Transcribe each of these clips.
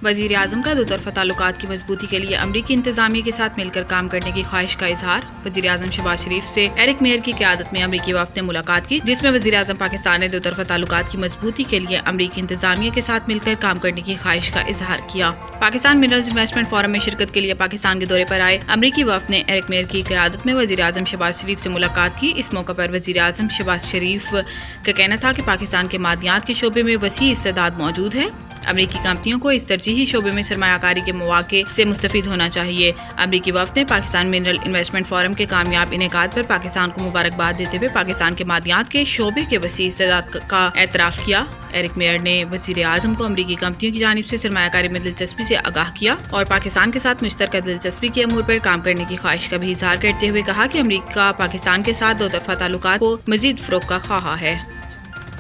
वजीर आजम का दोतरफा ताल्लुकात की मजबूती के लिए अमरीकी इंतजामिया के साथ मिलकर काम करने की ख्वाहिश का इजहार। वजीर आजम शहबाज शरीफ से एरिक मेयर की क़यादत में अमरीकी वफ़द ने मुलाकात की, जिसमें वजीर आजम पाकिस्तान ने दोतरफा ताल्लुकात की मजबूती के लिए अमरीकी इंतजामिया के साथ मिलकर काम करने की ख्वाहिश का इजहार किया। पाकिस्तान मिनरल्स इन्वेस्टमेंट फोरम में शिरकत के लिए पाकिस्तान के दौरे पर आए अमरीकी वफ़द ने एरिक मेयर की क़यादत में वजीर आजम शहबाज शरीफ से मुलाकात की। इस मौके पर वजीर आजम शहबाज शरीफ का कहना था कि पाकिस्तान के मादियात के शोबे में वसी इस्तेदाद मौजूद है। अमरीकी कंपनियों को इस तरजीही शोबे में सरमायाकारी के मौके से मुस्तफीद होना चाहिए। अमरीकी वफ़द ने पाकिस्तान मिनरल इन्वेस्टमेंट फोरम के कामयाब इनेकाद पर पाकिस्तान को मुबारकबाद देते हुए पाकिस्तान के मादियात के शोबे के वसी इस्तेदाद का एतराफ़ किया। एरिक मेयर ने वज़ीर आज़म को अमरीकी कंपनियों की जानिब से सरमायाकारी में दिलचस्पी से आगाह किया और पाकिस्तान के साथ मुश्तरका दिलचस्पी के अमूर पर काम करने की ख्वाहिश का भी इजहार करते हुए कहा कि अमरीका पाकिस्तान के साथ दोतरफा ताल्लुकात को मज़ीद फ़रोग़ का ख्वाह है।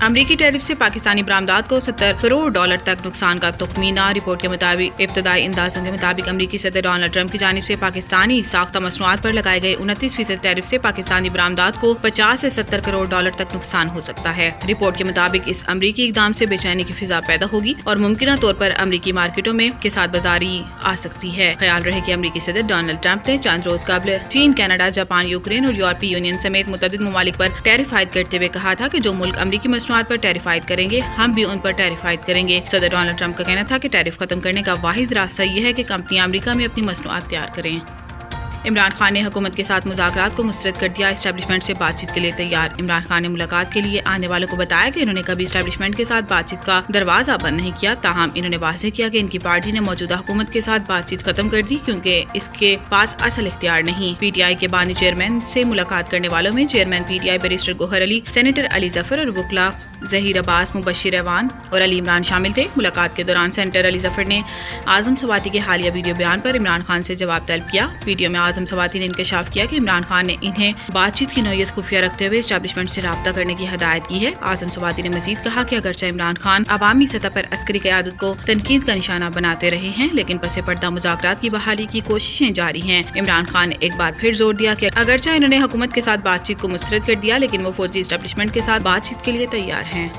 अमरीकी टैरिफ से पाकिस्तानी बरामदात को $70 करोड़ तक नुकसान का तखमीना। रिपोर्ट के मुताबिक इब्तदाई अंदाजों के मुताबिक अमरीकी सदर डोनाल्ड ट्रंप की जानिब से पाकिस्तानी साख्ता मसनूआत पर लगाए गए 29% टैरिफ से पाकिस्तानी बरामदात को $50 से $70 करोड़ तक नुकसान हो सकता है। रिपोर्ट के मुताबिक इस अमरीकी इकदाम से बेचैनी की फिजा पैदा होगी और मुमकिना तौर पर अमरीकी मार्केटों में के साथ बाजारी आ सकती है। ख्याल रहे कि अमरीकी सदर डोनाल्ड ट्रंप ने चंद रोज कबल चीन, कनाडा, जापान, यूक्रेन और यूरोपीय यूनियन समेत मुतअद्दिद ममालिक पर टैरिफ आयद करते हुए कहा था कि जो मुल्क अमरीकी मसनूआत पर टैरिफ आयद करेंगे हम भी उन पर टैरिफ आयद करेंगे। सदर डोनाल्ड ट्रंप का कहना था कि टैरिफ खत्म करने का वाहिद रास्ता यह है कि कंपनियां अमरीका में अपनी मसनूआत तैयार करें। इमरान खान ने हुकूमत के साथ मुज़ाकरात को मुस्तरद कर दिया। एस्टेब्लिशमेंट से बातचीत के लिए तैयार। इमरान खान ने मुलाकात के लिए आने वालों को बताया कि इन्होंने कभी एस्टेब्लिशमेंट के साथ बातचीत का दरवाजा बंद नहीं किया। ताहम इन्होंने वाज़ेह किया कि इनकी पार्टी ने मौजूदा हुकूमत के साथ बातचीत खत्म कर दी क्योंकि इसके पास असल इख्तियार नहीं। PTI के बानी चेयरमैन से मुलाकात करने वालों में chairman PTI barrister Gohar Ali, senator Ali Zafar और वकला ज़हीर अब्बास, मुबशिर अवान और अली इमरान शामिल थे। मुलाकात के दौरान सेनेटर अली जफर ने आज़म सवाती के हालिया वीडियो बयान पर इमरान खान से जवाब तलब किया। वीडियो में आज़म सवाती ने इंकशाफ किया कि इमरान खान ने इन्हें बातचीत की नौयत खुफिया रखते हुए एस्टेब्लिशमेंट से राब्ता करने की हदायत की है। आज़म सवाती ने मजीद कहा कि अगरचे इमरान खान अवामी सतह पर अस्करी क़यादत को तनकीद का निशाना बनाते रहे हैं, लेकिन पसे पर्दा मुज़ाकरात की बहाली की कोशिशें जारी हैं। इमरान खान ने एक बार फिर जोर दिया कि अगरचे इन्होंने हुकूमत के साथ बातचीत को मुस्तरद कर दिया, लेकिन वो फौजी एस्टेब्लिशमेंट के साथ बातचीत के लिए तैयार हैं।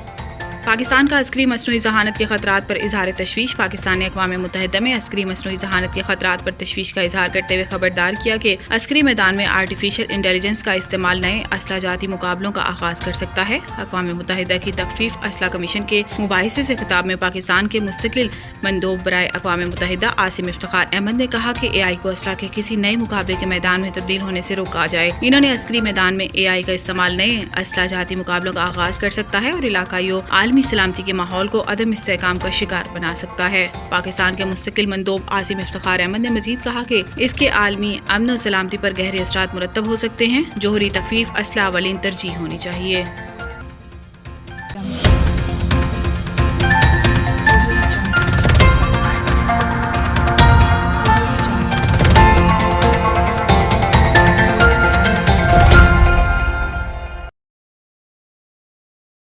पाकिस्तान का अस्करी मसनूई जहानत के खतरात पर इजहार तशवीश। पाकिस्तान ने अक़वाम मुत्तहिदा में अस्करी मसनूई जहानत के खतरात पर तशवीश का इजहार करते हुए खबरदार किया कि अस्करी मैदान में आर्टिफिशियल इंटेलिजेंस का इस्तेमाल नए असला जाती मुकाबलों का आगाज कर सकता है। अक़वाम मुत्तहिदा की तख़फ़ीफ़ असला कमीशन के मुबाहिसे से खिताब में पाकिस्तान के मुस्तकिल मंदोब बराए अक़वाम मुत्तहिदा आसिम इफ्तिखार अहमद ने कहा कि AI को असला के किसी नए मुकाबले के मैदान में तब्दील होने से रोका जाए। इन्होंने अस्करी मैदान में AI का इस्तेमाल नए असला जाती मुकाबलों का आगाज कर सकता है और इलाकाई सलामती के माहौल को अदम इस्तेहकाम का शिकार बना सकता है। पाकिस्तान के मुस्तकिल मंदोब आसिम इफ्तिखार अहमद ने मजीद कहा कि इसके आलमी अमन और सलामती पर गहरे असरात मुरतब हो सकते हैं। जोहरी तख़फ़ीफ़ असला अवलीन तरजीह होनी चाहिए।